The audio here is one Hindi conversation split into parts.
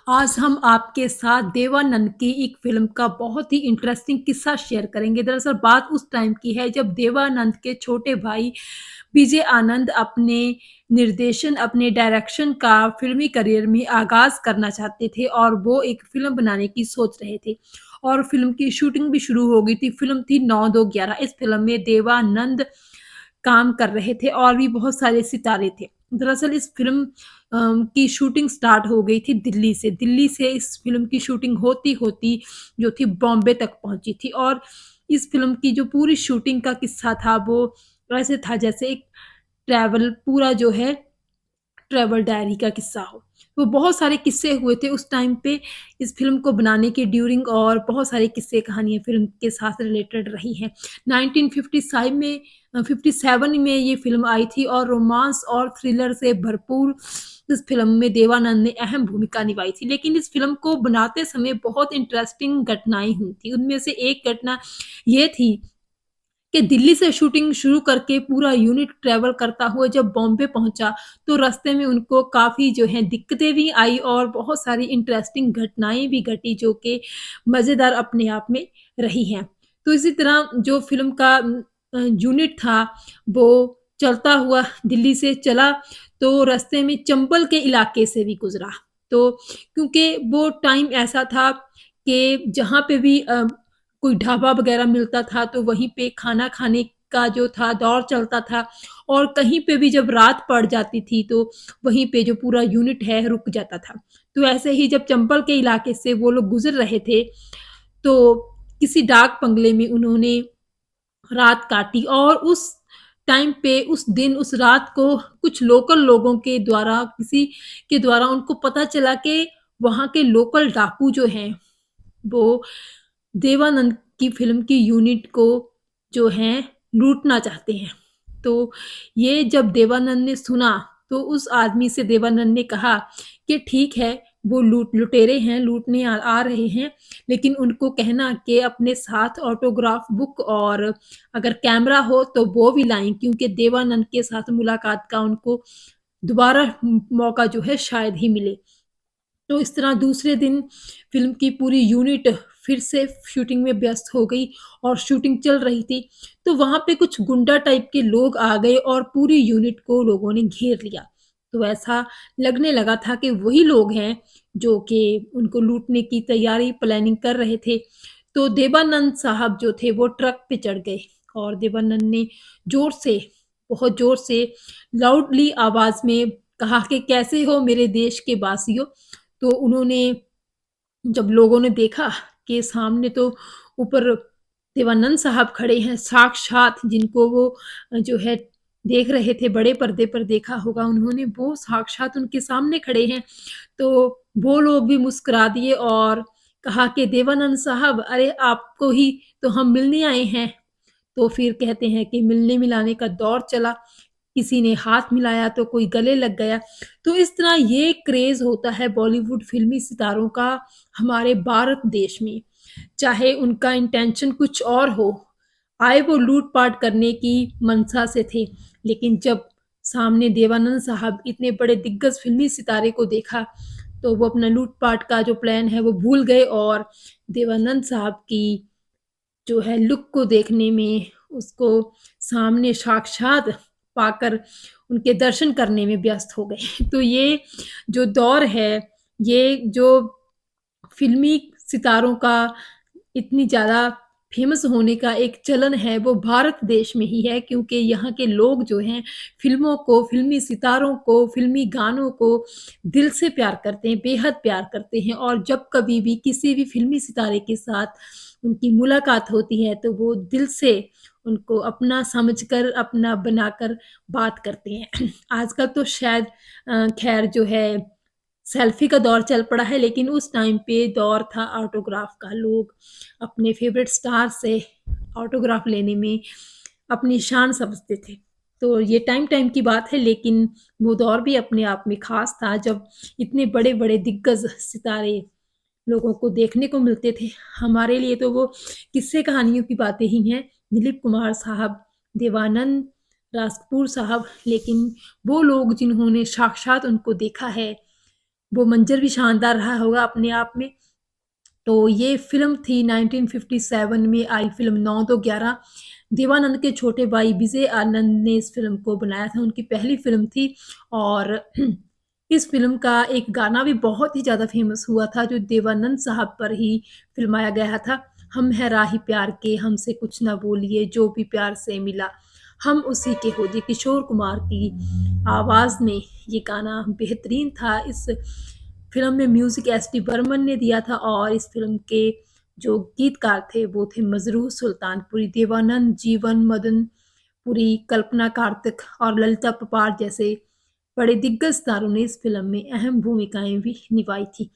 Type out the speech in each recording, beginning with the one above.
आज हम आपके साथ देवानंद की एक फ़िल्म का बहुत ही इंटरेस्टिंग किस्सा शेयर करेंगे। दरअसल बात उस टाइम की है जब देवानंद के छोटे भाई विजय आनंद अपने निर्देशन, अपने डायरेक्शन का फ़िल्मी करियर में आगाज़ करना चाहते थे और वो एक फ़िल्म बनाने की सोच रहे थे और फ़िल्म की शूटिंग भी शुरू हो गई थी। फ़िल्म थी 9-2-11। इस फ़िल्म में देवानंद काम कर रहे थे और भी बहुत सारे सितारे थे। दरअसल इस फ़िल्म की शूटिंग स्टार्ट हो गई थी दिल्ली से। दिल्ली से इस फ़िल्म की शूटिंग होती-होती जो थी बॉम्बे तक पहुँची थी और इस फ़िल्म की जो पूरी शूटिंग का किस्सा था वो ऐसे था जैसे एक ट्रैवल पूरा जो है ट्रैवल डायरी का किस्सा हो। तो बहुत सारे किस्से हुए थे उस टाइम पे इस फ़िल्म को बनाने के ड्यूरिंग और बहुत सारे किस्से कहानियाँ फ़िल्म के साथ रिलेटेड रही हैं। 1957 में 57 में ये फ़िल्म आई थी और रोमांस और थ्रिलर से भरपूर इस फ़िल्म में देवानंद ने अहम भूमिका निभाई थी। लेकिन इस फ़िल्म को बनाते समय बहुत इंटरेस्टिंग घटनाएँ हुई थी। उनमें से एक घटना ये थी कि दिल्ली से शूटिंग शुरू करके पूरा यूनिट ट्रैवल करता हुआ जब बॉम्बे पहुँचा, तो रास्ते में उनको काफ़ी जो है दिक्कतें भी आई और बहुत सारी इंटरेस्टिंग घटनाएँ भी घटी जो कि मज़ेदार अपने आप में रही हैं। तो इसी तरह जो फ़िल्म का यूनिट था वो चलता हुआ दिल्ली से चला तो रास्ते में चंबल के इलाके से भी गुज़रा। तो क्योंकि वो टाइम ऐसा था कि जहाँ पे भी कोई ढाबा वगैरह मिलता था तो वहीं पे खाना खाने का जो था दौर चलता था और कहीं पे भी जब रात पड़ जाती थी तो वहीं पे जो पूरा यूनिट है रुक जाता था। तो ऐसे ही जब चंबल के इलाके से वो लोग गुज़र रहे थे, तो किसी डाक बंगले में उन्होंने रात काटी और उस टाइम पे उस दिन उस रात को कुछ लोकल लोगों के द्वारा किसी के द्वारा उनको पता चला कि वहाँ के लोकल डाकू जो हैं वो देवानंद की फ़िल्म की यूनिट को जो है लूटना चाहते हैं। तो ये जब देवानंद ने सुना तो उस आदमी से देवानंद ने कहा कि ठीक है, वो लुटेरे हैं, लूटने आ रहे हैं, लेकिन उनको कहना कि अपने साथ ऑटोग्राफ बुक और अगर कैमरा हो तो वो भी लाएँ क्योंकि देवानंद के साथ मुलाकात का उनको दोबारा मौका जो है शायद ही मिले। तो इस तरह दूसरे दिन फ़िल्म की पूरी यूनिट फिर से शूटिंग में व्यस्त हो गई और शूटिंग चल रही थी। तो वहाँ पे कुछ गुंडा टाइप के लोग आ गए और पूरी यूनिट को लोगों ने घेर लिया। तो ऐसा लगने लगा था कि वही लोग हैं जो कि उनको लूटने की तैयारी प्लानिंग कर रहे थे। तो देवानंद साहब जो थे वो ट्रक पे चढ़ गए और देवानंद ने ज़ोर से, बहुत ज़ोर से लाउडली आवाज़ में कहा कि कैसे हो मेरे देश के वासियों? तो उन्होंने जब लोगों ने देखा कि सामने तो ऊपर देवानंद साहब खड़े हैं साक्षात जिनको वो जो है देख रहे थे बड़े पर्दे पर देखा होगा उन्होंने वो साक्षात उनके सामने खड़े हैं। तो वो लोग भी मुस्कुरा दिए और कहा कि देवानंद साहब अरे आपको ही तो हम मिलने आए हैं। तो फिर कहते हैं कि मिलने-मिलाने का दौर चला। किसी ने हाथ मिलाया तो कोई गले लग गया। तो इस तरह ये क्रेज़ होता है बॉलीवुड फ़िल्मी सितारों का हमारे भारत देश में। चाहे उनका इंटेंशन कुछ और हो, आए वो लूट-पाट करने की मंशा से थे, लेकिन जब सामने देवानंद साहब इतने बड़े दिग्गज फ़िल्मी सितारे को देखा, तो वो अपना लूट-पाट का जो प्लान है वो भूल गए और देवानंद साहब की जो है लुक को देखने में, उसको सामने साक्षात पाकर उनके दर्शन करने में व्यस्त हो गए। तो ये जो दौर है, ये जो फ़िल्मी सितारों का इतनी ज़्यादा फ़ेमस होने का एक चलन है, वो भारत देश में ही है क्योंकि यहाँ के लोग जो हैं फ़िल्मों को, फ़िल्मी सितारों को, फ़िल्मी गानों को दिल से प्यार करते हैं, बेहद प्यार करते हैं और जब कभी भी किसी भी फ़िल्मी सितारे के साथ उनकी मुलाकात होती है, तो वो दिल से उनको अपना समझकर, अपना बनाकर बात करते हैं। आजकल तो शायद ख़ैर जो है सेल्फ़ी का दौर चल पड़ा है, लेकिन उस टाइम पे दौर था ऑटोग्राफ़ का। लोग अपने फ़ेवरेट स्टार से ऑटोग्राफ़ लेने में अपनी शान समझते थे। तो ये टाइम-टाइम की बात है, लेकिन वो दौर भी अपने आप में ख़ास था, जब इतने बड़े-बड़े दिग्गज सितारे लोगों को देखने को मिलते थे। हमारे लिए तो वो किस्से कहानियों की बातें ही हैं। दिलीप कुमार साहब, देवानंद, राज कपूर साहब, लेकिन वो लोग जिन्होंने साक्षात उनको देखा है वो मंज़र भी शानदार रहा होगा अपने आप में। तो ये फ़िल्म थी 1957 में आई फ़िल्म 9 दो 11। देवानंद के छोटे भाई विजय आनंद ने इस फ़िल्म को बनाया था, उनकी पहली फ़िल्म थी और इस फ़िल्म का एक गाना भी बहुत ही ज़्यादा फ़ेमस हुआ था, जो देवानंद साहब पर ही फ़िल्माया गया था। हम हैं राही प्यार के, हमसे कुछ ना बोलिए, जो भी प्यार से मिला, हम उसी के हो। जी, किशोर कुमार की आवाज़ में ये गाना बेहतरीन था। इस फ़िल्म में म्यूज़िक एस डी बर्मन ने दिया था और इस फ़िल्म के जो गीतकार थे वो थे मजरूह सुल्तानपुरी, देवानंद, जीवन मदनपुरी, कल्पना कार्तिक और ललिता पापड़ जैसे बड़े दिग्गज सितारों ने इस फ़िल्म में अहम भूमिकाएँ भी निभाई थी।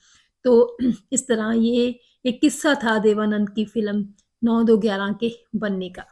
तो इस तरह ये एक किस्सा था देवानंद की फ़िल्म 9 दो 11 के बनने का।